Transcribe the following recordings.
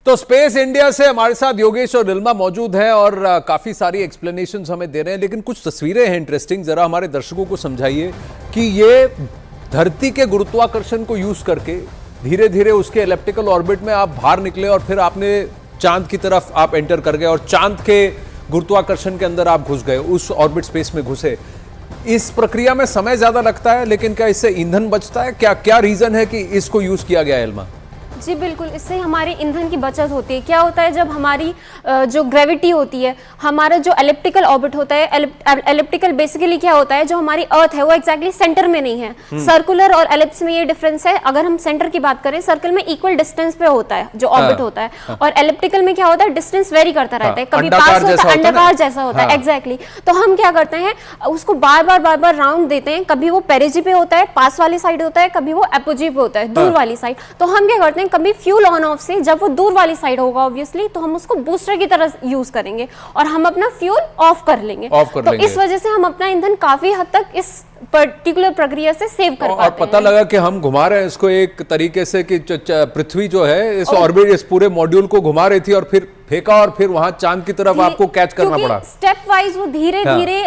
तो space India से हमारे साथ योगेश और नीलिमा मौजूद हैं और काफी सारी एक्सप्लेनेशंस हमें दे रहे हैं, लेकिन कुछ तस्वीरें हैं इंटरेस्टिंग। जरा हमारे दर्शकों को समझाइए कि ये धरती के गुरुत्वाकर्षण को यूज करके धीरे धीरे उसके एलिप्टिकल ऑर्बिट में आप बाहर निकले और फिर आपने चांद की तरफ आप एंटर कर गए और चांद के गुरुत्वाकर्षण के अंदर आप घुस गए, उस ऑर्बिट स्पेस में घुसे। इस प्रक्रिया में समय ज्यादा लगता है, लेकिन क्या इससे ईंधन बचता है? क्या क्या रीजन है कि इसको यूज किया गया है एल्मा? जी बिल्कुल, इससे हमारे ईंधन की बचत होती है। क्या होता है, जब हमारी जो ग्रेविटी होती है, हमारा जो एलिप्टिकल ऑर्बिट होता है, एलिप्टिकल बेसिकली क्या होता है, जो हमारी अर्थ है वो एग्जैक्टली सेंटर में नहीं है। सर्कुलर और एलिप्स में ये डिफरेंस है। अगर हम सेंटर की बात करें, सर्कल में इक्वल डिस्टेंस पे होता है जो ऑर्बिट होता है, और एलिप्टिकल में क्या होता है, डिस्टेंस वेरी करता रहता है, कभी पास होता है, अंडाकार जैसा होता है एग्जैक्टली। तो हम क्या करते हैं, उसको बार बार राउंड देते हैं। कभी वो पेरिजी पे होता है, पास वाली साइड होता है, कभी वो एपोजी पे होता है, दूर वाली साइड। तो हम क्या करते हैं, कभी फ्यूल ऑन ऑफ से, जब वो दूर वाली साइड होगा ऑब्वियसली, तो हम उसको बूस्टर की तरह यूज करेंगे और हम अपना फ्यूल ऑफ कर लेंगे। तो इस वजह से हम अपना ईंधन काफी हद तक इस पर्टिकुलर प्रक्रिया से सेव कर पाते हैं। और पता लगा कि हम घुमा रहे हैं इसको एक तरीके से कि पृथ्वी जो है इस ऑर्बिट, इस पूरे मॉड्यूल को घुमा रही थी और फिर फेंका और फिर वहां चांद की तरफ आपको कैच करना पड़ा। स्टेप वाइज वो धीरे धीरे,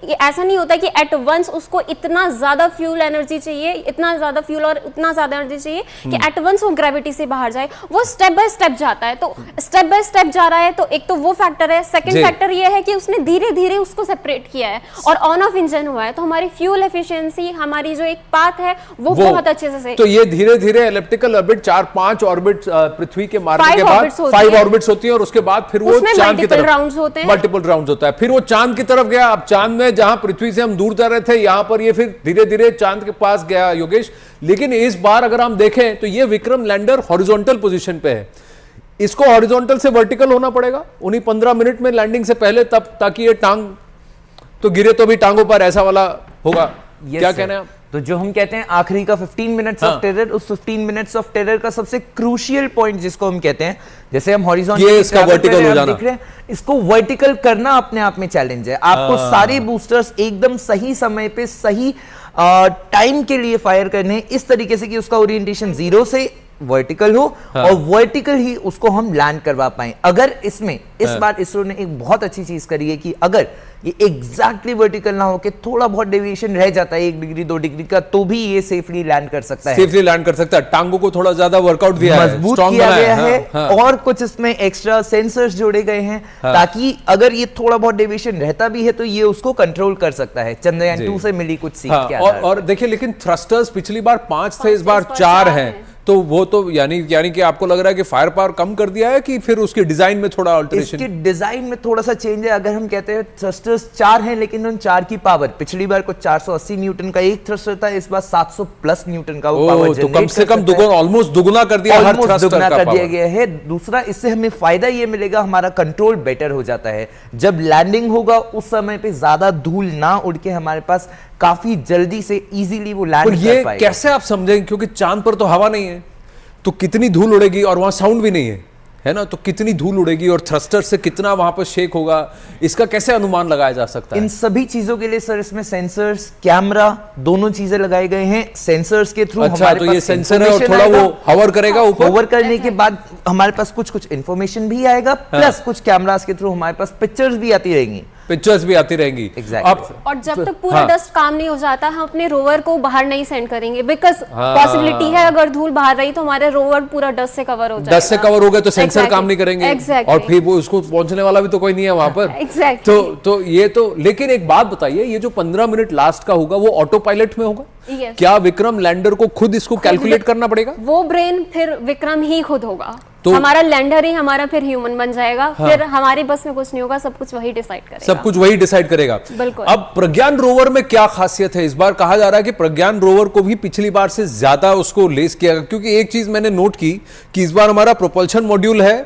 ऐसा नहीं होता कि एट वंस उसको इतना ज्यादा फ्यूल एनर्जी चाहिए, इतना ज्यादा फ्यूल और इतना ज्यादा एनर्जी चाहिए कि एट वंस वो ग्रेविटी से बाहर जाए। वो स्टेप बाय स्टेप जाता है। तो स्टेप बाय स्टेप जा रहा है, तो एक तो वो फैक्टर है। सेकंड फैक्टर ये है कि उसने धीरे धीरे उसको सेपरेट किया है और ऑन ऑफ इंजन हुआ है। तो हमारी फ्यूल एफिशिएंसी, हमारी जो एक पाथ है वो बहुत अच्छे से। तो ये धीरे धीरे एलिप्टिकल ऑर्बिट 4-5 ऑर्बिट पृथ्वी के मारने के बाद 5 ऑर्बिट्स होती है और उसके बाद फिर वो चांद की तरफ राउंड्स होते हैं, मल्टीपल राउंड्स होता है। फिर वो चांद की तरफ गया। अब चांद में जहां पृथ्वी से हम दूर जा रहे थे, यहां पर ये फिर धीरे धीरे चांद के पास गया योगेश। लेकिन इस बार अगर हम देखें तो ये विक्रम लैंडर हॉरिजॉन्टल पोजीशन पे है। इसको हॉरिजॉन्टल से वर्टिकल होना पड़ेगा उन्हीं 15 मिनट में लैंडिंग से पहले, तब ताकि ये टांग तो गिरे तो भी टांगों पर ऐसा वाला होगा। क्या कहना है आप? तो जो हम कहते हैं आखिरी का 15 मिनट्स ऑफ टेरर, उस 15 मिनट्स ऑफ टेरर का सबसे क्रूशियल पॉइंट जिसको हम कहते हैं, जैसे हम हॉरिजॉन्टल इसका वर्टिकल हो जाना, देख रहे हैं, इसको वर्टिकल करना अपने आप में चैलेंज है। आपको सारे बूस्टर्स एकदम सही समय पे सही टाइम के लिए फायर करने, इस तरीके से कि उसका ओरिएंटेशन 0 से वर्टिकल हो और वर्टिकल ही उसको हम लैंड करवा पाए। अगर इसमें इस बार इसरो ने एक बहुत अच्छी चीज करी है कि अगर ये एग्जैक्टली वर्टिकल ना होके थोड़ा बहुत डेविएशन रह जाता है 1 डिग्री 2 डिग्री का, तो भी ये सेफली लैंड कर सकता है। सेफली लैंड कर सकता है। टांगों को थोड़ा ज्यादा वर्कआउट दिया है, मजबूत किया गया है और कुछ इसमें एक्स्ट्रा सेंसर्स जोड़े गए हैं ताकि अगर ये थोड़ा बहुत डेविएशन रहता भी है तो ये उसको कंट्रोल कर सकता है। चंद्रयान 2 से मिली कुछ सीख के आधार और देखिए, लेकिन थ्रस्टर्स पिछली बार 5 थे, इस बार 4 हैं। तो वो तो यानी कि आपको लग रहा है कि फायर पावर कम कर दिया है कि फिर उसके डिजाइन में थोड़ा अल्टरेशन? इसके डिजाइन में थोड़ा सा चेंज है। अगर हम कहते हैं थ्रस्टर्स 4 हैं, लेकिन उन 4 की पावर, पिछली बार को 480 न्यूटन का एक थ्रस्टर था, इस बार 700 प्लस न्यूटन का वो पावर तो कम से कम ऑलमोस्ट दुगुना कर दिया, हर थ्रस्टर दुगुना कर दिया गया है। दूसरा, इससे हमें फायदा ये मिलेगा, हमारा कंट्रोल बेटर हो जाता है। जब लैंडिंग होगा उस समय पे ज्यादा धूल ना उड़ के हमारे पास काफी जल्दी से इजीली वो लैंड कर पाएगा। कैसे आप समझेंगे, क्योंकि चांद पर तो हवा नहीं है, तो कितनी धूल उड़ेगी और वहां साउंड भी नहीं है ना, तो कितनी धूल उड़ेगी और थ्रस्टर से कितना वहां पर शेक होगा, इसका कैसे अनुमान लगाया जा सकता है? इन सभी चीजों के लिए सर इसमें सेंसर्स, कैमरा, दोनों चीजें लगाई गई हैं। सेंसर्स के थ्रू हमारे पास ये सेंसर है और थोड़ा वो हवर करेगा ऊपर, हवर करने के बाद हमारे पास कुछ इंफॉर्मेशन भी आएगा, प्लस कुछ कैमरास के थ्रू हमारे पास पिक्चर्स भी आती रहेंगी। और जब तक पूरा डस्ट काम नहीं हो जाता, हम अपने रोवर को बाहर नहीं सेंड करेंगे, बिकॉज पॉसिबिलिटी है अगर धूल बाहर रही तो हमारे रोवर पूरा डस्ट से कवर हो जाएगा। डस्ट से कवर हो गए तो सेंसर काम नहीं करेंगे और फिर वो उसको पहुंचने वाला भी तो कोई नहीं है वहां पर। तो ये तो, लेकिन एक बात बताइए, ये जो 15 मिनट लास्ट का होगा वो ऑटो पायलट में होगा? क्या विक्रम लैंडर को खुद इसको कैलकुलेट करना पड़ेगा? वो ब्रेन फिर विक्रम ही खुद होगा, तो हमारा लैंडर ही हमारा फिर ह्यूमन बन जाएगा। फिर हमारे बस में कुछ नहीं होगा, सब कुछ वही डिसाइड करेगा। सब कुछ वही डिसाइड करेगा। बिल्कुल। अब प्रज्ञान रोवर में क्या खासियत है? इस बार कहा जा रहा है कि प्रज्ञान रोवर को भी पिछली बार से ज्यादा उसको लेस किया गया, क्योंकि एक चीज मैंने नोट की कि इस बार हमारा प्रोपल्शन मॉड्यूल है,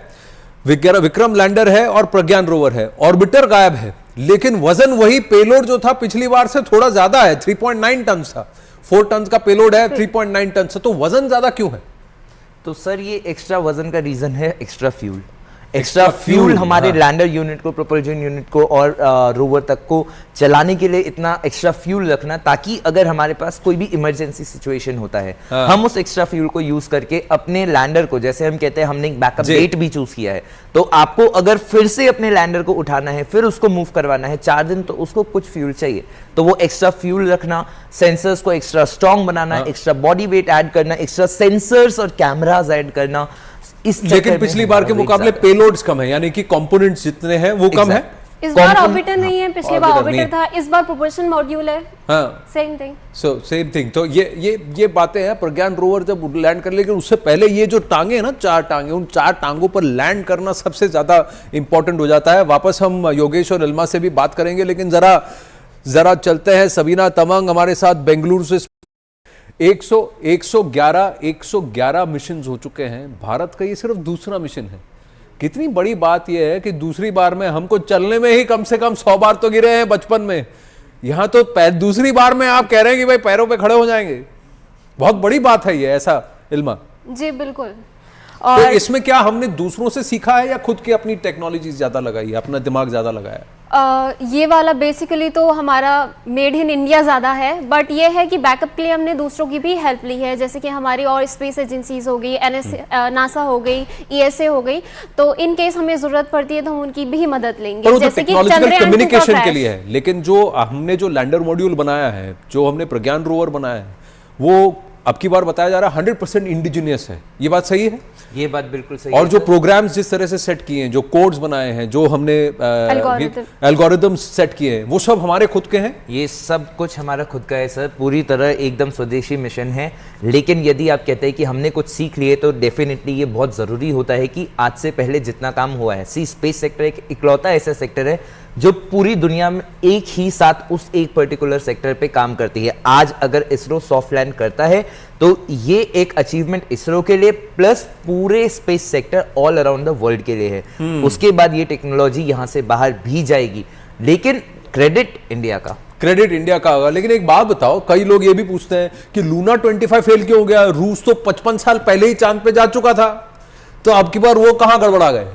विक्रम लैंडर है और प्रज्ञान रोवर है, ऑर्बिटर गायब है, लेकिन वजन वही, पेलोड जो था पिछली बार से थोड़ा ज्यादा है, 3.9 टन था। 4 टन का पेलोड है, 3.9 टन से, तो वजन ज्यादा क्यों है? तो सर ये एक्स्ट्रा वजन का रीजन है एक्स्ट्रा फ्यूल। एक्स्ट्रा फ्यूल हमारे लैंडर यूनिट को, प्रोपल्जन यूनिट को और रोवर तक को चलाने के लिए इतना एक्स्ट्रा फ्यूल रखना, ताकि अगर हमारे पास कोई भी इमरजेंसी सिचुएशन होता है, हम उस एक्स्ट्रा फ्यूल को यूज करके अपने लैंडर को, जैसे हम कहते हैं हमने एक बैकअप डेट भी चूज किया है, तो आपको अगर फिर से अपने लैंडर को उठाना है, फिर उसको मूव करवाना है 4 दिन, तो उसको कुछ फ्यूल चाहिए। तो वो एक्स्ट्रा फ्यूल रखना, सेंसर्स को एक्स्ट्रा स्ट्रॉन्ग बनाना, एक्स्ट्रा बॉडी वेट ऐड करना, एक्स्ट्रा सेंसर्स और कैमरास ऐड करना। लेकिन पिछली बार के मुकाबले पेलोड्स कम है, यानी कि कंपोनेंट्स जितने हैं वो कम है। इस बार ऑर्बिटर नहीं है, पिछली बार ऑर्बिटर था, इस बार प्रोपल्शन मॉड्यूल है। हाँ, सेम थिंग। Same thing. तो ये बातें हैं। प्रज्ञान रोवर जब लैंड कर, लेकिन उससे पहले ये जो टांगे हैं ना, 4 टांगे, उन 4 टांगों पर लैंड करना सबसे ज्यादा इंपॉर्टेंट हो जाता है। वापस हम योगेश और इल्मा से भी बात करेंगे, लेकिन जरा चलते हैं। सबीना तमंग हमारे साथ बेंगलुरु से। 111 मिशन हो चुके हैं। भारत का ये सिर्फ दूसरा मिशन है। कितनी बड़ी बात यह है कि दूसरी बार में हमको चलने में ही कम से कम 100 बार तो गिरे हैं बचपन में, यहां तो दूसरी बार में आप कह रहे हैं कि भाई पैरों पे खड़े हो जाएंगे। बहुत बड़ी बात है ये, ऐसा इल्मा? जी बिल्कुल। और तो इसमें क्या हमने दूसरों से सीखा है या खुद की अपनी टेक्नोलॉजी ज्यादा लगाई है, अपना दिमाग ज्यादा लगाया? ये वाला बेसिकली तो हमारा मेड इन इंडिया ज़्यादा है, बट ये है कि बैकअप के लिए हमने दूसरों की भी हेल्प ली है, जैसे कि हमारी और स्पेस एजेंसीज हो गई, नासा हो गई, ESA हो गई। तो इन केस हमें ज़रूरत पड़ती है तो हम उनकी भी मदद लेंगे, जैसे कि चंद्रयान कम्युनिकेशन के लिए है। लेकिन जो हमने जो लैंडर मॉड्यूल बनाया है, जो हमने प्रज्ञान रोवर बनाया है, वो अब की बार बताया जा रहा है 100% इंडिजिनियस है। ये बात सही है? ये बात बिल्कुल सही और जो प्रोग्राम्स जिस तरह से सेट किए हैं, जो कोड्स बनाए हैं, जो हमने एल्गोरिदम सेट किए हैं, वो सब हमारे खुद के हैं। ये सब कुछ हमारा खुद का है सर, पूरी तरह एकदम स्वदेशी मिशन है। लेकिन यदि आप कहते हैं कि हमने कुछ सीख लिए, तो डेफिनेटली ये बहुत जरूरी होता है कि आज से पहले जितना काम हुआ है, स्पेस सेक्टर एक इकलौता ऐसा सेक्टर है जो पूरी दुनिया में एक ही साथ उस एक पर्टिकुलर सेक्टर पे काम करती है। आज अगर इसरो सॉफ्ट लैंड करता है तो ये एक अचीवमेंट इसरो के लिए प्लस पूरे space sector all around the world के लिए है। उसके बाद ये टेक्नोलॉजी यहां से बाहर भी जाएगी, लेकिन क्रेडिट इंडिया का होगा। लेकिन एक बात बताओ, कई लोग ये भी पूछते हैं कि लूना 25 फेल क्यों हो गया? रूस तो 55 साल पहले ही चांद पे जा चुका था, तो अब की बार वो कहां गड़बड़ा गए?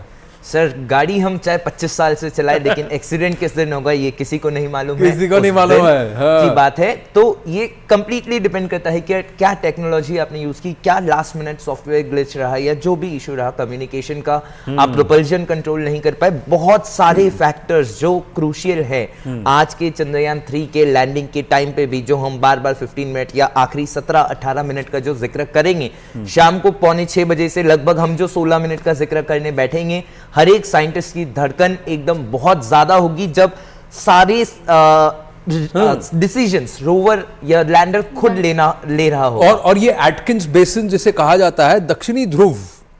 सर गाड़ी हम चाहे 25 साल से चलाए, लेकिन एक्सीडेंट किस दिन होगा ये किसी को नहीं मालूम है। किसी को नहीं मालूम है। हाँ। की बात है। तो ये कंप्लीटली डिपेंड करता है कि क्या टेक्नोलॉजी आपने यूज की, क्या लास्ट मिनट सॉफ्टवेयर ग्लिच रहा या जो भी इशू रहा, कम्युनिकेशन का, आप प्रोपल्शन कंट्रोल नहीं कर पाए, बहुत सारे फैक्टर्स जो क्रूशियल है। आज के चंद्रयान 3 के लैंडिंग के टाइम पे भी, जो हम बार बार 15 मिनट या आखिरी 17-18 मिनट का जो जिक्र करेंगे, शाम को 5:45 बजे से लगभग हम जो 16 मिनट का जिक्र करने बैठेंगे, हर एक साइंटिस्ट की धड़कन एकदम बहुत ज्यादा होगी जब सारे डिसीजंस रोवर या लैंडर खुद ले रहा हो। और ये एटकिंस बेसिन जिसे कहा जाता है, दक्षिणी ध्रुव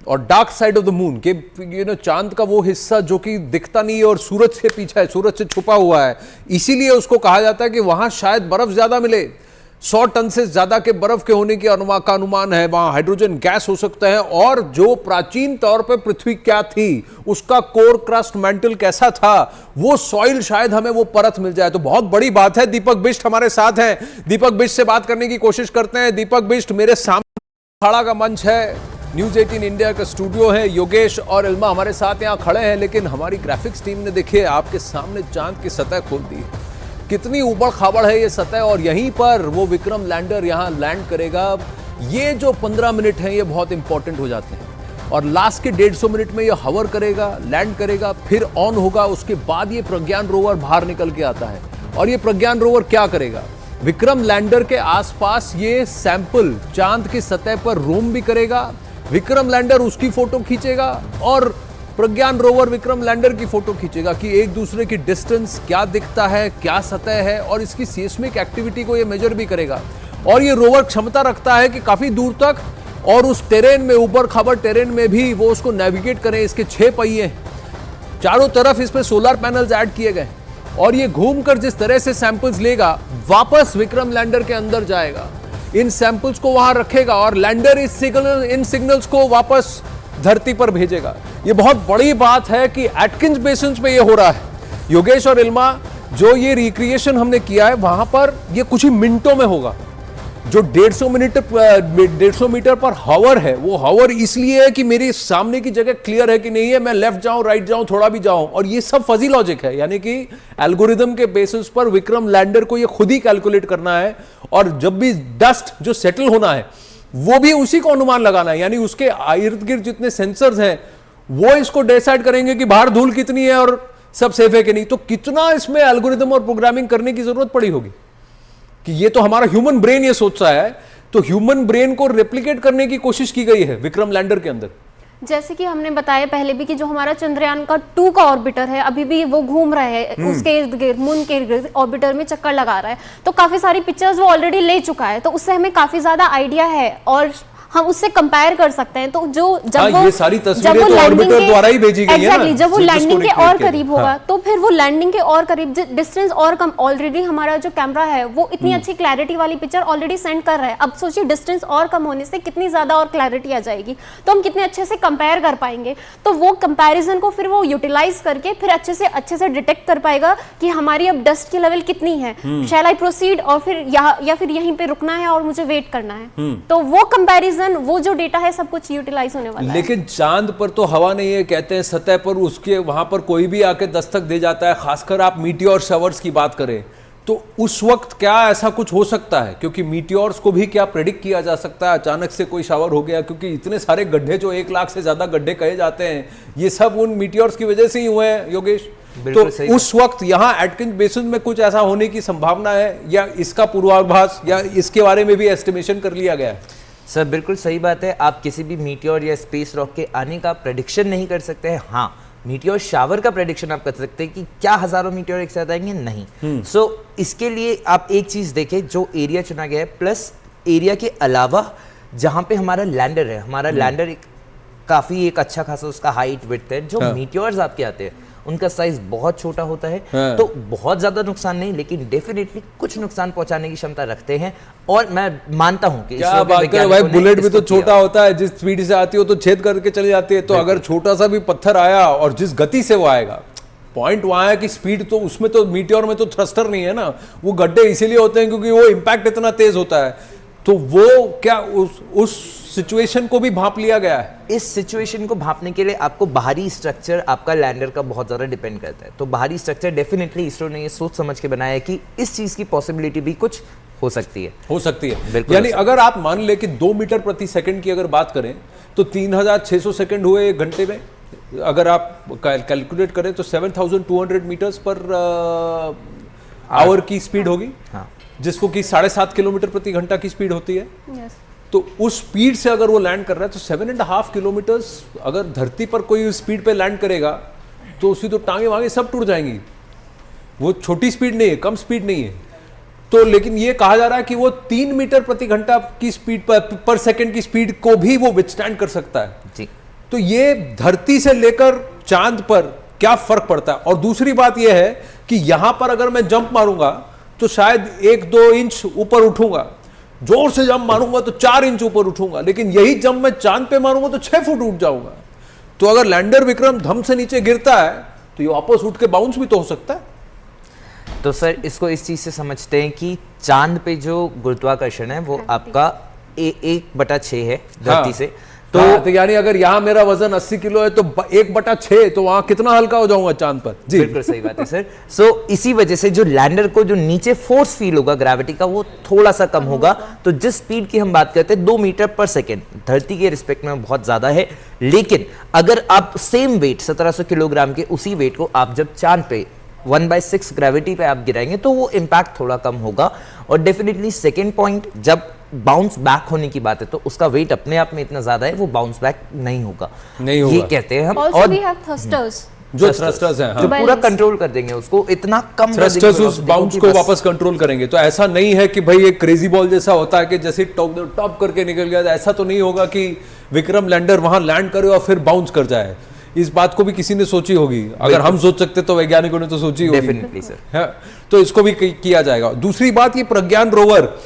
और dark side of the moon के चांद का वो हिस्सा जो कि दिखता नहीं है और सूरज के पीछे है, सूरज से छुपा हुआ है, इसीलिए उसको कहा जाता है कि वहां शायद बर्फ ज्यादा मिले। 100 टन से ज्यादा के बर्फ के होने की का अनुमान है। वहां हाइड्रोजन गैस हो सकता है, और जो प्राचीन तौर पे पृथ्वी क्या थी, उसका कोर क्रस्ट मेंटल कैसा था, वो सॉइल शायद हमें वो परत मिल जाए। तो बहुत बड़ी बात है। दीपक बिष्ट हमारे साथ हैं, दीपक बिष्ट से बात करने की कोशिश करते हैं। दीपक बिष्ट, मेरे सामने अखाड़ा का मंच है, न्यूज 18 इंडिया का स्टूडियो है, योगेश और इल्मा हमारे साथ यहाँ खड़े हैं, लेकिन हमारी ग्राफिक्स टीम ने देखिए आपके सामने चांद की सतह खोल दी। कितनी ऊबड़ खाबड़ है ये सतह, और यहीं पर वो विक्रम लैंडर यहाँ लैंड करेगा। ये जो 15 मिनट हैं ये बहुत इंपॉर्टेंट हो जाते हैं, और लास्ट के 150 मिनट में ये हवर करेगा, लैंड करेगा, फिर ऑन होगा। उसके बाद ये प्रज्ञान रोवर बाहर निकल के आता है, और ये प्रज्ञान रोवर क्या करेगा? विक्रम लैंडर के आसपास ये सैंपल चांद की सतह पर रोम भी करेगा। विक्रम लैंडर उसकी फोटो खींचेगा और प्रज्ञान रोवर विक्रम लैंडर की फोटो खींचेगा कि एक दूसरे की डिस्टेंस क्या दिखता है, क्या सतह है, और इसकी सीस्मिक एक्टिविटी को ये मेजर भी करेगा। और ये रोवर क्षमता रखता है कि काफी दूर तक और उस टेरेन में, ऊपर खबर टेरेन में भी वो उसको नेविगेट करें। इसके 6 पहिए, चारों तरफ इस पे सोलर पैनल्स ऐड किए गए, और ये घूमकर जिस तरह से सैंपल्स लेगा, वापस विक्रम लैंडर के अंदर जाएगा, इन सैंपल्स को वहां रखेगा, और लैंडर इन सिग्नल्स को वापस धरती पर भेजेगा। ये बहुत बड़ी बात है कि एटकिंस बेसिन पे ये हो रहा है। योगेश और इल्मा, जो ये रिक्रिएशन हमने किया है वहां पर, ये कुछ ही मिनटों में होगा। जो 150 मीटर पर हावर है, वो हावर इसलिए है कि मेरे सामने की जगह क्लियर है कि नहीं है, मैं लेफ्ट जाऊं, राइट जाऊं, थोड़ा भी जाऊं, और ये सब फजी लॉजिक है, यानी कि एल्गोरिदम के बेसिस पर विक्रम लैंडर को ये खुद ही कैलकुलेट करना है, और जब भी डस्ट जो सेटल होना है वो भी उसी को अनुमान लगाना है, यानी उसके इर्द गिर्द जितने सेंसर्स हैं वो इसको डिसाइड करेंगे कि बाहर धूल कितनी है और सब सेफ है कि नहीं। तो कितना इसमें एल्गोरिदम और प्रोग्रामिंग करने की जरूरत पड़ी होगी कि ये तो हमारा ह्यूमन ब्रेन ये सोच रहा है, तो ह्यूमन ब्रेन को रेप्लिकेट करने की कोशिश की गई है विक्रम लैंडर के अंदर। जैसे कि हमने बताया पहले भी कि जो हमारा चंद्रयान का 2 का ऑर्बिटर है, अभी भी वो घूम रहा है, उसके इर्द गिर्द मून के इर्द गिर्द ऑर्बिटर में चक्कर लगा रहा है, तो काफी सारी पिक्चर्स वो ऑलरेडी ले चुका है, तो उससे हमें काफी ज्यादा आइडिया है और हम उससे कंपेयर कर सकते हैं। तो जो जब वो ये सारी तस्वीरें तो ऑर्बिटर द्वारा ही भेजी गई है ना, जब वो लैंडिंग के और करीब होगा, हाँ। तो फिर वो लैंडिंग के और करीब डिस्टेंस और कम, ऑलरेडी हमारा जो कैमरा है वो इतनी अच्छी क्लैरिटी वाली पिक्चर ऑलरेडी सेंड कर रहा है। अब सोचिए डिस्टेंस और कम होने से कितनी ज्यादा और क्लैरिटी आ जाएगी, तो हम कितने अच्छे से कंपेयर कर पाएंगे। तो वो कंपैरिजन को फिर वो यूटिलाइज करके फिर अच्छे से डिटेक्ट कर पाएगा कि हमारी अब डस्ट की लेवल कितनी है, शैल आई प्रोसीड, और फिर या फिर यहीं पे रुकना है और मुझे वेट करना है। तो वो कंपैरिजन, वो जो डेटा है, सब कुछ यूटिलाइज होने वाला है। लेकिन चांद पर तो हवा नहीं है, कहते हैं सतह पर उसके वहां पर कोई भी आके दस्तक दे जाता है, खासकर आप मीटियोर शवर्स की बात करें तो उस वक्त क्या ऐसा कुछ हो सकता है? क्योंकि मीटियोर्स को भी क्या प्रेडिक्ट किया जा सकता है, अचानक से कोई शावर हो गया, क्योंकि इतने सारे गड्ढे जो 1 लाख से ज्यादा गड्ढे कहे जाते हैं, ये सब उन मीटियोर्स की वजह से ही हुए हैं योगेश। तो उस वक्त यहाँ एटकिंस बेसिन में कुछ ऐसा होने की संभावना है, या इसका पूर्वाभास या इसके बारे में भी एस्टिमेशन कर लिया गया है? सर बिल्कुल सही बात है, आप किसी भी मीटियोर या स्पेस रॉक के आने का प्रेडिक्शन नहीं कर सकते हैं। हाँ, मीटियोर शावर का प्रेडिक्शन आप कर सकते हैं कि क्या हजारों मीटियोर एक साथ आएंगे, नहीं। सो इसके लिए आप एक चीज देखें, जो एरिया चुना गया है प्लस एरिया के अलावा जहां पे हमारा लैंडर है, हमारा लैंडर काफी एक अच्छा खासा उसका हाइट विड्थ है। जो मीटियोर्स आपके आते हैं उनका साइज बहुत छोटा होता है, तो बहुत ज्यादा नुकसान नहीं, लेकिन डेफिनेटली कुछ नुकसान पहुंचाने की क्षमता रखते हैं। और मैं मानता हूं कि क्या बात कर भाई, बुलेट भी तो छोटा होता है, जिस स्पीड से आती हो तो छेद करके चली जाती है, तो अगर छोटा सा भी पत्थर आया और जिस गति से वो आएगा, पॉइंट वहां है कि स्पीड तो उसमें तो मीटियोर में तो थ्रस्टर नहीं है ना, वो गड्ढे इसीलिए होते हैं क्योंकि वो इंपैक्ट इतना तेज होता है। तो वो क्या उस सिचुएशन को भी भांप लिया गया है? इस सिचुएशन को भांपने के लिए आपको बाहरी स्ट्रक्चर आपका लैंडर का बहुत ज्यादा डिपेंड करता है। तो बाहरी स्ट्रक्चर डेफिनेटली इसरो ने ये सोच समझ के बनाया है कि इस चीज की पॉसिबिलिटी भी कुछ हो सकती है। यानी अगर आप मान ले कि 2 मीटर प्रति सेकंड की अगर बात करें तो 3600 सेकंड हुए 1 घंटे में, अगर आप कैलकुलेट करें तो 7200 मीटर्स पर आवर की स्पीड होगी। हाँ। जिसको कि 7.5 किलोमीटर प्रति घंटा की स्पीड होती है। yes. तो उस स्पीड से अगर वो लैंड कर रहा है तो 7.5 किलोमीटर्स अगर धरती पर कोई स्पीड पे लैंड करेगा तो उसकी तो टांगे वांगे सब टूट जाएंगी। वो छोटी स्पीड नहीं है, कम स्पीड नहीं है। तो लेकिन ये कहा जा रहा है कि वो 3 मीटर प्रति घंटा की स्पीड पर सेकंड की स्पीड को भी वो विथस्टैंड कर सकता है जी। तो ये धरती से लेकर चांद पर क्या फर्क पड़ता है। और दूसरी बात यह है कि यहां पर अगर मैं जंप मारूंगा तो शायद 1-2 इंच ऊपर उठूंगा, जोर से जंप मारूंगा तो 4 इंच ऊपर उठूंगा, लेकिन यही जंप मैं चांद पे मारूंगा तो 6 फुट उठ जाऊंगा। तो अगर लैंडर विक्रम धम से नीचे गिरता है तो ये वापस उठ के बाउंस भी तो हो सकता है। तो सर इसको इस चीज से समझते हैं कि चांद पे जो गुरुत्वाकर्षण है वो आपका 1/6 है धरती से। तो यानी अगर यहाँ मेरा वजन 80 किलो है तो 1/6, तो वहां कितना हल्का हो जाऊंगा चांद पर। जी बिल्कुल सही बात है सर। सो इसी वजह से जो लैंडर को जो नीचे फोर्स फील होगा ग्रेविटी का वो थोड़ा सा कम होगा। तो जिस स्पीड की हम बात करते हैं 2 मीटर पर सेकेंड धरती के रिस्पेक्ट में बहुत ज्यादा है, लेकिन अगर आप सेम वेट 1700 किलोग्राम के उसी वेट को आप जब चांद पे 1/6 ग्रेविटी पे आप गिराएंगे तो वो इम्पैक्ट थोड़ा कम होगा। और डेफिनेटली सेकेंड पॉइंट, जब बाउंस बैक होने की बात है तो उसका वेट अपने आप में इतना ज्यादा है वो बाउंस बैक नहीं होगा ये कहते हैं हम। और we have thrusters, जो थ्रस्टर्स हैं, जो पूरा कंट्रोल कर देंगे उसको, इतना कम थ्रस्टर्स उस बाउंस को वापस कंट्रोल करेंगे। तो ऐसा नहीं है कि भाई एक क्रेजी बॉल जैसा होता है कि जैसे टॉप करके निकल गया, ऐसा तो नहीं होगा कि विक्रम लैंडर वहां लैंड करे और फिर बाउंस कर जाए। इस बात को भी किसी ने सोची होगी, अगर हम सोच सकते तो वैज्ञानिकों ने तो सोची होगी। Definitely sir. तो इसको भी किया जाएगा। दूसरी बात, ये प्रज्ञान रोवर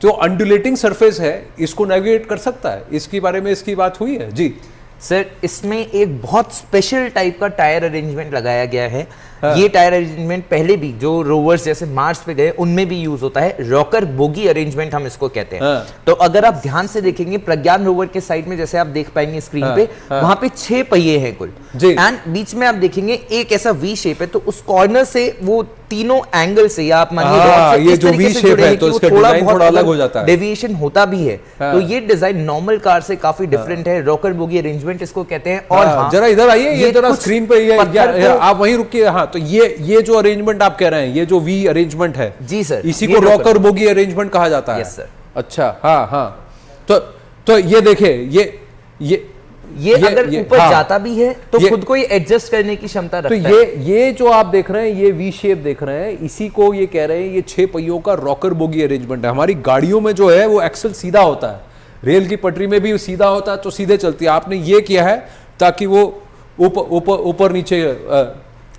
जो अंडुलेटिंग सरफेस है इसको नेविगेट कर सकता है, इसके बारे में इसकी बात हुई है? जी सर इसमें एक बहुत स्पेशल टाइप का टायर अरेंजमेंट लगाया गया है। ये टायर अरेंजमेंट पहले भी जो रोवर्स जैसे मार्स पे गए उनमें भी यूज होता है, रॉकर बोगी अरेंजमेंट हम इसको कहते हैं। तो अगर आप ध्यान से देखेंगे प्रज्ञान रोवर के साइड में जैसे आप देख पाएंगे स्क्रीन पे, वहां पे 6 पहिए हैं कुल, एंड बीच में आप देखेंगे एक ऐसा वी शेप है, तो उस कॉर्नर से वो तीनों एंगल से या आप मानिए ये जो वी शेप है तो इसका डिजाइन थोड़ा अलग हो जाता है, डेविएशन होता भी है। तो ये डिजाइन नॉर्मल कार से काफी डिफरेंट है, रॉकर बोगी अरेंजमेंट इसको कहते हैं। और जरा इधर आइए, ये जरा स्क्रीन पे ये आप वहीं रुकिए। हाँ, तो ये जो अरेंजमेंट आप कह रहे हैं, ये जो वी अरेंजमेंट है जी सर, इसी को रॉकर बोगी अरेंजमेंट कहा जाता है। Yes sir. अच्छा, हाँ, तो ये देखिए ये अगर ऊपर जाता भी है तो खुद को ये एडजस्ट करने की क्षमता रखता है। तो ये जो आप देख रहे हैं, ये वी शेप देख रहे हैं, इसी को ये कह रहे हैं ये 6 पहियों का रॉकर बोगी अरेंजमेंट है। हमारी गाड़ियों में जो है वो एक्सल सीधा होता है, रेल की पटरी में भी सीधा होता है तो सीधे चलती है। आपने ये किया है ताकि वो ऊपर नीचे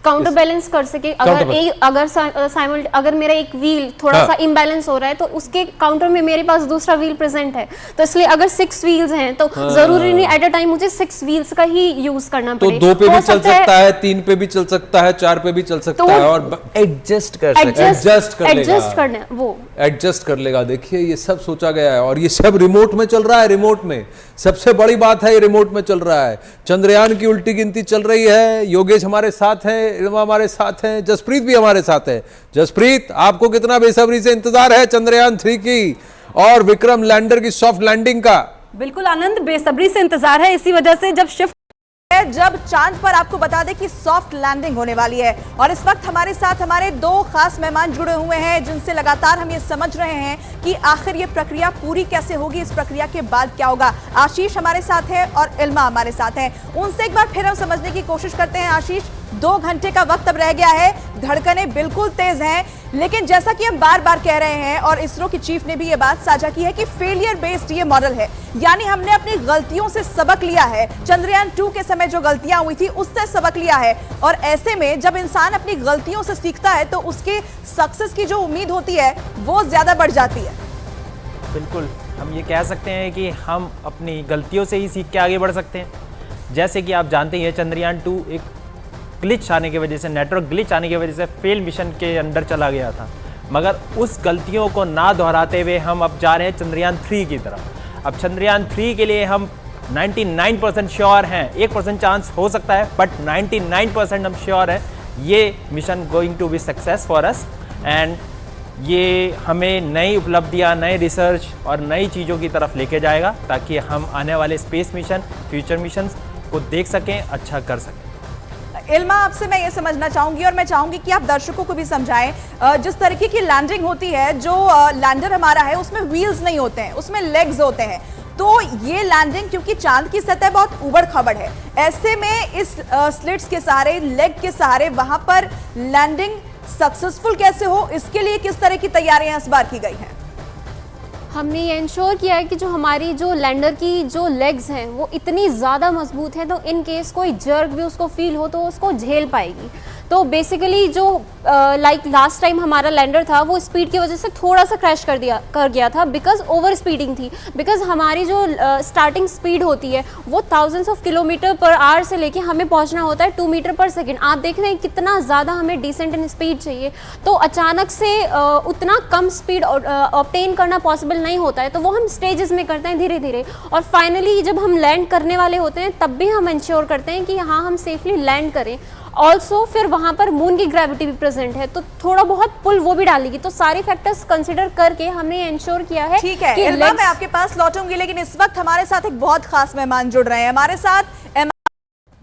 काउंटर बैलेंस कर सके। अगर मेरा एक व्हील थोड़ा सा इम्बैलेंस हो रहा है तो उसके काउंटर में मेरे पास दूसरा व्हील प्रेजेंट है, तो इसलिए अगर 6 व्हील्स हैं तो जरूरी नहीं एट अ टाइम मुझे 6 व्हील्स का ही यूज करना पड़े। तो 2 पे भी चल सकता है, 3 पे भी चल सकता है, 4 पे भी चल सकता है और एडजस्ट कर लेगा। देखिए ये सब सोचा गया है और ये सब रिमोट में चल रहा है। रिमोट में सबसे बड़ी बात है, ये रिमोट में चल रहा है। चंद्रयान की उल्टी गिनती चल रही है। योगेश हमारे साथ हैं, इल्मा हमारे साथ हैं, जसप्रीत भी हमारे साथ है। जसप्रीत, आपको कितना बेसब्री से इंतजार है चंद्रयान 3 की और विक्रम लैंडर की सॉफ्ट लैंडिंग का? बिल्कुल आनंद, बेसब्री से इंतजार है। इसी वजह से जब चांद पर आपको बता दें कि सॉफ्ट लैंडिंग होने वाली है। और इस वक्त हमारे साथ हमारे 2 खास मेहमान जुड़े हुए हैं जिनसे लगातार हम ये समझ रहे हैं कि आखिर ये प्रक्रिया पूरी कैसे होगी, इस प्रक्रिया के बाद क्या होगा। आशीष हमारे साथ है और इल्मा हमारे साथ है। उनसे एक बार फिर हम समझने की कोशिश करते हैं। आशीष, 2 घंटे का वक्त अब रह गया है, धड़कनें बिल्कुल तेज हैं, लेकिन जैसा कि हम बार बार कह रहे हैं और इसरो की चीफ ने भी ये बात साझा की है कि फेलियर बेस्ड ये मॉडल है, यानी हमने अपनी गलतियों से सबक लिया है। चंद्रयान 2 के समय जो गलतियां हुई थी उससे सबक लिया है, और ऐसे में जब इंसान अपनी गलतियों से सीखता है तो उसके सक्सेस की जो उम्मीद होती है वो ज्यादा बढ़ जाती है। बिल्कुल, हम ये कह सकते हैं कि हम अपनी गलतियों से ही सीख के आगे बढ़ सकते हैं। जैसे कि आप जानते हैं चंद्रयान 2 एक ग्लिच आने की वजह से, नेटवर्क ग्लिच आने की वजह से फेल मिशन के अंदर चला गया था, मगर उस गलतियों को ना दोहराते हुए हम अब जा रहे हैं चंद्रयान 3 की तरफ। अब चंद्रयान 3 के लिए हम 99% श्योर हैं, 1% चांस हो सकता है, बट 99% हम श्योर हैं ये mission going to be success for us. And ये हमें नई उपलब्धियां, नए रिसर्च और नई चीज़ों की तरफ लेके जाएगा ताकि हम आने वाले स्पेस मिशन, फ्यूचर मिशन को देख सकें, अच्छा कर सकें। इल्मा, आपसे मैं ये समझना चाहूंगी और मैं चाहूंगी कि आप दर्शकों को भी समझाएं। जिस तरीके की लैंडिंग होती है, जो लैंडर हमारा है उसमें व्हील्स नहीं होते हैं, उसमें लेग्स होते हैं, तो ये लैंडिंग क्योंकि चांद की सतह बहुत उबड़ खबड़ है, ऐसे में इस स्लिट्स के सहारे, लेग के सहारे वहां पर लैंडिंग सक्सेसफुल कैसे हो, इसके लिए किस तरह की तैयारियां इस बार की गई हैं? हमने ये इंश्योर किया है कि जो हमारी जो लैंडर की जो लेग्स हैं वो इतनी ज़्यादा मजबूत है, तो इन केस कोई जर्क भी उसको फील हो तो उसको झेल पाएगी। तो बेसिकली जो लाइक लास्ट टाइम हमारा लैंडर था वो स्पीड की वजह से थोड़ा सा क्रैश कर गया था, बिकॉज ओवर स्पीडिंग थी। बिकॉज हमारी जो स्टार्टिंग स्पीड होती है वो thousands of kilometre per hour से लेके हमें पहुंचना होता है 2 मीटर पर सेकेंड। आप देख रहे हैं कितना ज़्यादा हमें डिसेंट इन स्पीड चाहिए, तो अचानक से उतना कम स्पीड ऑब्टेन करना पॉसिबल नहीं होता है, तो वो हम स्टेजेस में करते हैं धीरे धीरे, और फाइनली जब हम लैंड करने वाले होते हैं तब भी हम इंश्योर करते हैं कि हाँ हम सेफली लैंड करें। ऑल्सो फिर वहां पर मून की ग्रेविटी भी प्रेजेंट है, तो थोड़ा बहुत पुल वो भी डालेगी, तो सारे फैक्टर्स कंसिडर करके हमने इंश्योर किया है। ठीक है इल्मा, मैं आपके पास लौटूंगी, लेकिन इस वक्त हमारे साथ एक बहुत खास मेहमान जुड़ रहे हैं। हमारे साथ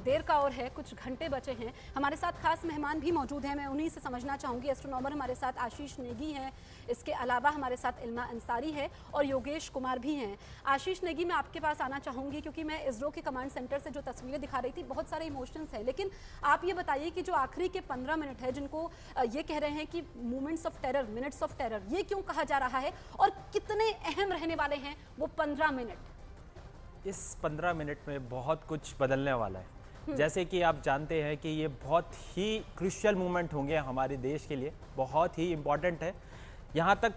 देर का और है, कुछ घंटे बचे हैं। हमारे साथ खास मेहमान भी मौजूद हैं, मैं उन्हीं से समझना चाहूँगी। एस्ट्रोनॉमर हमारे साथ आशीष नेगी हैं, इसके अलावा हमारे साथ इल्मा अंसारी है और योगेश कुमार भी हैं। आशीष नेगी, मैं आपके पास आना चाहूँगी क्योंकि मैं इसरो के कमांड सेंटर से जो तस्वीरें दिखा रही थी, बहुत सारे इमोशंस हैं, लेकिन आप ये बताइए कि जो आखिरी के 15 मिनट है जिनको ये कह रहे हैं कि moments of terror, minutes of terror, ये क्यों कहा जा रहा है और कितने अहम रहने वाले हैं वो 15 मिनट? इस 15 मिनट में बहुत कुछ बदलने वाला है। जैसे कि आप जानते हैं कि ये बहुत ही क्रूशियल मोमेंट होंगे हमारे देश के लिए, बहुत ही इम्पॉर्टेंट है। यहाँ तक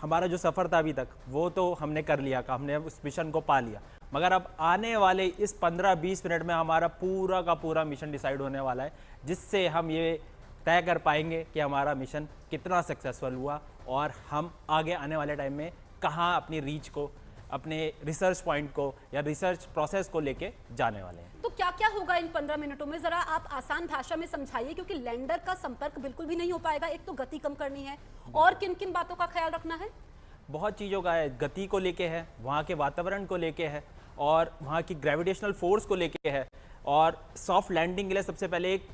हमारा जो सफ़र था अभी तक वो तो हमने कर लिया, हमने उस मिशन को पा लिया, मगर अब आने वाले इस 15-20 मिनट में हमारा पूरा का पूरा मिशन डिसाइड होने वाला है, जिससे हम ये तय कर पाएंगे कि हमारा मिशन कितना सक्सेसफुल हुआ और हम आगे आने वाले टाइम में कहाँ अपनी रीच को, अपने रिसर्च पॉइंट को या रिसर्च प्रोसेस को लेके जाने वाले हैं। तो क्या क्या होगा इन 15 मिनटों में, जरा आप आसान भाषा में समझाइए, क्योंकि लैंडर का संपर्क बिल्कुल भी नहीं हो पाएगा। एक तो गति कम करनी है, और किन किन बातों का ख्याल रखना है? बहुत चीज़ों का है, गति को लेके है, वहाँ के वातावरण को लेके है, और वहाँ की ग्रेविटेशनल फोर्स को लेके है, और सॉफ्ट लैंडिंग के लिए सबसे पहले एक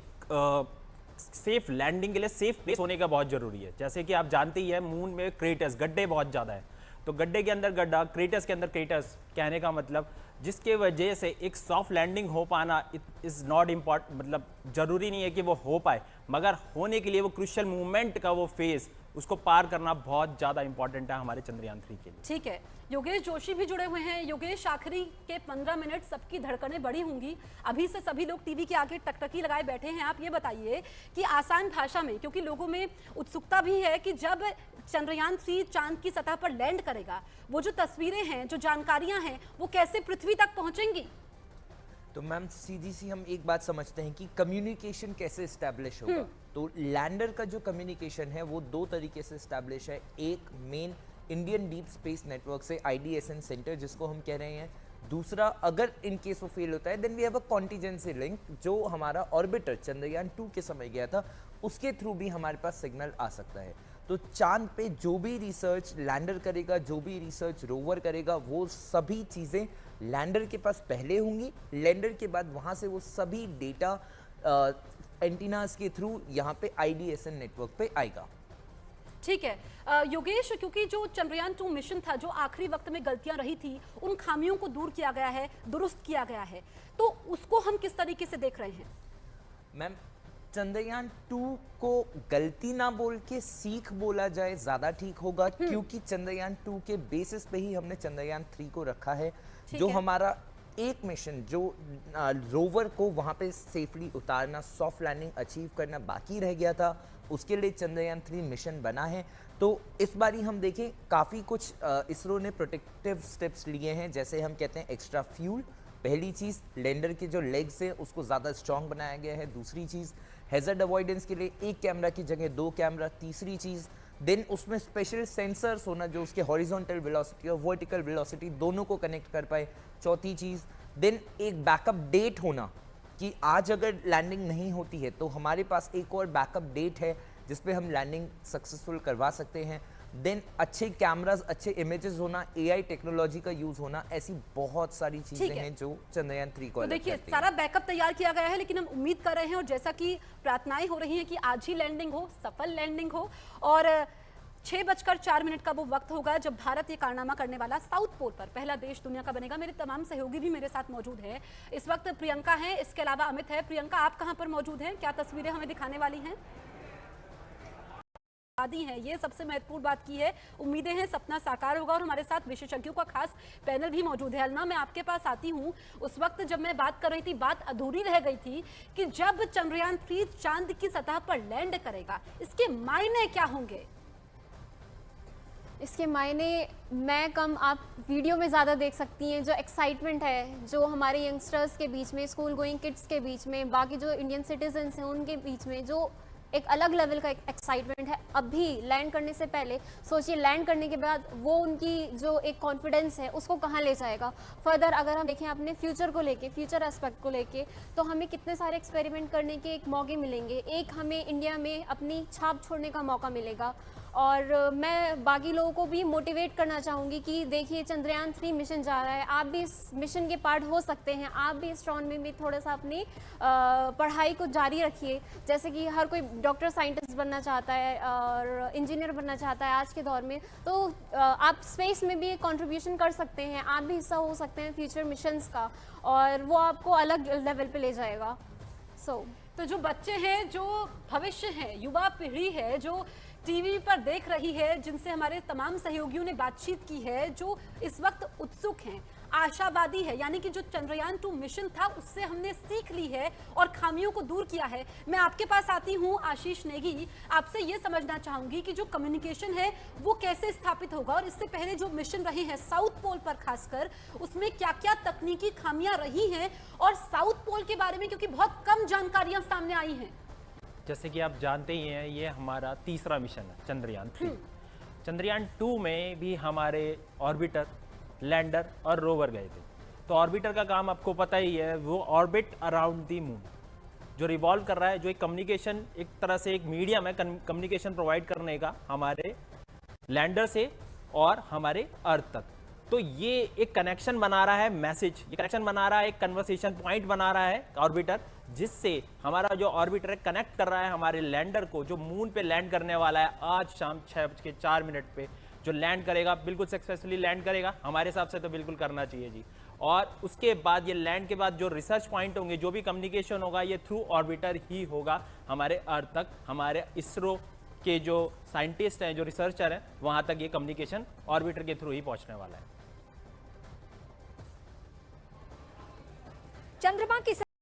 सेफ लैंडिंग के लिए सेफ प्लेस होने का बहुत ज़रूरी है। जैसे कि आप जानते ही है, मून में क्रेटर्स, गड्ढे बहुत ज़्यादा है, तो गड्ढे के अंदर गड्ढा, क्रेटर्स के अंदर क्रेटर्स, कहने का मतलब जिसके वजह से एक सॉफ्ट लैंडिंग हो पाना इज़ नॉट इम्पॉर्टेंट, मतलब ज़रूरी नहीं है कि वो हो पाए, मगर होने के लिए वो क्रूशियल मूवमेंट का वो फेज़, उसको पार करना बहुत ज़्यादा इंपॉर्टेंट है हमारे चंद्रयान 3 के लिए। ठीक है, योगेश जोशी भी जुड़े हुए हैं। योगेश, आखिरी के 15 मिनट सबकी धड़कनें बड़ी होंगी, अभी से सभी लोग टीवी के आगे टकटकी लगाए बैठे हैं। आप ये बताइए कि आसान भाषा में, क्योंकि लोगों में उत्सुकता भी है कि जब चंद्रयान 3 चांद की सतह पर लैंड करेगा, वो जो तस्वीरें हैं, जो जानकारियां हैं, वो कैसे पृथ्वी तक पहुंचेंगी? तो मैम सीधी सी हम एक बात समझते हैं कि कम्युनिकेशन कैसे एस्टैब्लिश होगा। तो लैंडर का जो कम्युनिकेशन है वो दो तरीके से एस्टैब्लिश है। एक main Indian deep space network से IDSN सेंटर जिसको हम कह रहे हैं, दूसरा अगर इन केस वो फेल होता है then we have a contingency link, जो हमारा ऑर्बिटर चंद्रयान 2 के समय गया था उसके थ्रू भी हमारे पास सिग्नल आ सकता है। तो चांद पे जो भी रिसर्च लैंडर करेगा, जो भी रिसर्च रोवर करेगा, वो सभी चीज़ें लैंडर के पास पहले होंगी। लैंडर के बाद वहाँ से वो सभी डेटा एंटीनास के थ्रू यहाँ पे IDSN नेटवर्क पे आएगा। ठीक है योगेश, क्योंकि जो चंद्रयान 2 मिशन था, जो आखिरी वक्त में गलतियां रही थी, उन खामियों को दूर किया गया है, दुरुस्त किया गया है, तो उसको हम किस तरीके से देख रहे हैं? मैम, चंद्रयान 2 को गलती ना बोल के सीख बोला जाए ज़्यादा ठीक होगा, क्योंकि चंद्रयान 2 के बेसिस पे ही हमने चंद्रयान 3 को रखा है। जो हमारा एक मिशन, जो रोवर को वहाँ पे सेफली उतारना, सॉफ्ट लैंडिंग अचीव करना बाकी रह गया था, उसके लिए चंद्रयान 3 मिशन बना है। तो इस बारी हम देखें काफ़ी कुछ इसरो ने प्रोटेक्टिव स्टेप्स लिए हैं, जैसे हम कहते हैं एक्स्ट्रा फ्यूल। पहली चीज़, लैंडर के जो लेग्स हैं उसको ज़्यादा स्ट्रॉन्ग बनाया गया है। दूसरी चीज़, हैजर्ड अवॉइडेंस के लिए एक कैमरा की जगह 2 कैमरा। तीसरी चीज़, देन उसमें स्पेशल सेंसर्स होना जो उसके हॉरिजॉन्टल वेलोसिटी और वर्टिकल वेलोसिटी दोनों को कनेक्ट कर पाए। चौथी चीज़, देन एक बैकअप डेट होना कि आज अगर लैंडिंग नहीं होती है तो हमारे पास एक और बैकअप डेट है जिस पे हम लैंडिंग सक्सेसफुल करवा सकते हैं। देन अच्छे कैमरास, अच्छे इमेजेस होना, AI टेक्नोलॉजी का यूज होना, ऐसी बहुत सारी चीजें हैं जो चंद्रयान 3 को तो देखिए सारा बैकअप तैयार किया गया है, लेकिन हम उम्मीद कर रहे हैं और जैसा कि प्रार्थनाएं हो रही हैं कि आज ही लैंडिंग हो, सफल लैंडिंग हो। और 6:04 का वो वक्त होगा जब भारत ये कारनामा करने वाला साउथ पोल पर पहला देश दुनिया का बनेगा। मेरे तमाम सहयोगी भी मेरे साथ मौजूद हैं इस वक्त। प्रियंका है, इसके अलावा अमित है। प्रियंका, आप कहां पर मौजूद हैं? क्या तस्वीरें हमें दिखाने वाली हैं? आदि हैं, ये सबसे महत्वपूर्ण बात की है। उम्मीदें हैं सपना साकार होगा और हमारे साथ विशेषज्ञों का खास पैनल भी मौजूद है। अलमा, मैं आपके पास आती हूँ। उस वक्त जब मैं बात कर रही थी, बात अधूरी रह गई थी कि जब चंद्रयान 3 चांद की सतह पर लैंड करेगा, इसके मायने क्या होंगे? इसके मायने मैं कम, आप वीडियो में ज़्यादा देख सकती हैं। जो एक्साइटमेंट है जो हमारे यंगस्टर्स के बीच में, स्कूल गोइंग किड्स के बीच में, बाकी जो इंडियन सिटीजन्स हैं उनके बीच में, जो एक अलग लेवल का एक्साइटमेंट है अभी लैंड करने से पहले। सोचिए लैंड करने के बाद वो उनकी जो एक कॉन्फिडेंस है उसको कहाँ ले जाएगा। फर्दर अगर हम देखें अपने फ्यूचर को लेके, फ्यूचर एस्पेक्ट को लेके, तो हमें कितने सारे एक्सपेरिमेंट करने के एक मौके मिलेंगे। एक हमें इंडिया में अपनी छाप छोड़ने का मौका मिलेगा। और मैं बाकी लोगों को भी मोटिवेट करना चाहूँगी कि देखिए चंद्रयान 3 मिशन जा रहा है, आप भी इस मिशन के पार्ट हो सकते हैं। आप भी एस्ट्रोनॉमी में थोड़ा सा अपनी पढ़ाई को जारी रखिए। जैसे कि हर कोई डॉक्टर, साइंटिस्ट बनना चाहता है और इंजीनियर बनना चाहता है आज के दौर में, तो आप स्पेस में भी कंट्रीब्यूशन कर सकते हैं। आप भी हिस्सा हो सकते हैं फ्यूचर मिशंस का, और वो आपको अलग लेवल पे ले जाएगा। तो जो बच्चे हैं, जो भविष्य है, युवा पीढ़ी है, जो टीवी पर देख रही है, जिनसे हमारे तमाम सहयोगियों ने बातचीत की है, जो इस वक्त उत्सुक हैं, आशावादी है, यानी कि जो चंद्रयान 2 मिशन था उससे हमने सीख ली है और खामियों को दूर किया है। मैं आपके पास आती हूं आशीष नेगी, आपसे यह समझना चाहूंगी कि जो कम्युनिकेशन है वो कैसे स्थापित होगा और इससे पहले जो मिशन रहे हैं साउथ पोल पर खासकर, उसमें क्या क्या तकनीकी खामियां रही हैं और साउथ पोल के बारे में क्योंकि बहुत कम जानकारियां सामने आई हैं। जैसे कि आप जानते ही हैं, ये हमारा तीसरा मिशन है चंद्रयान 3। चंद्रयान 2 में भी हमारे ऑर्बिटर, लैंडर और रोवर गए थे। तो ऑर्बिटर का काम आपको पता ही है, वो ऑर्बिट अराउंड द मून जो रिवॉल्व कर रहा है, जो एक कम्युनिकेशन, एक तरह से एक मीडियम है कम्युनिकेशन प्रोवाइड करने का हमारे लैंडर से और हमारे अर्थ तक। तो ये एक कनेक्शन बना रहा है, मैसेज, ये कनेक्शन बना रहा है, एक कन्वर्सेशन पॉइंट बना रहा है ऑर्बिटर, जिससे हमारा जो ऑर्बिटर है कनेक्ट कर रहा है हमारे लैंडर को, जो मून पे लैंड करने वाला है आज शाम 6:04 पे जो लैंड करेगा, बिल्कुल सक्सेसफुली लैंड करेगा। हमारे हिसाब से तो बिल्कुल करना चाहिए जी। और उसके बाद ये लैंड के बाद जो रिसर्च पॉइंट होंगे, जो भी कम्युनिकेशन होगा, ये थ्रू ऑर्बिटर ही होगा हमारे अर्थ तक। हमारे इसरो के जो साइंटिस्ट हैं, जो रिसर्चर हैं, वहां तक ये कम्युनिकेशन ऑर्बिटर के थ्रू ही पहुंचने वाला है। चंद्रमा की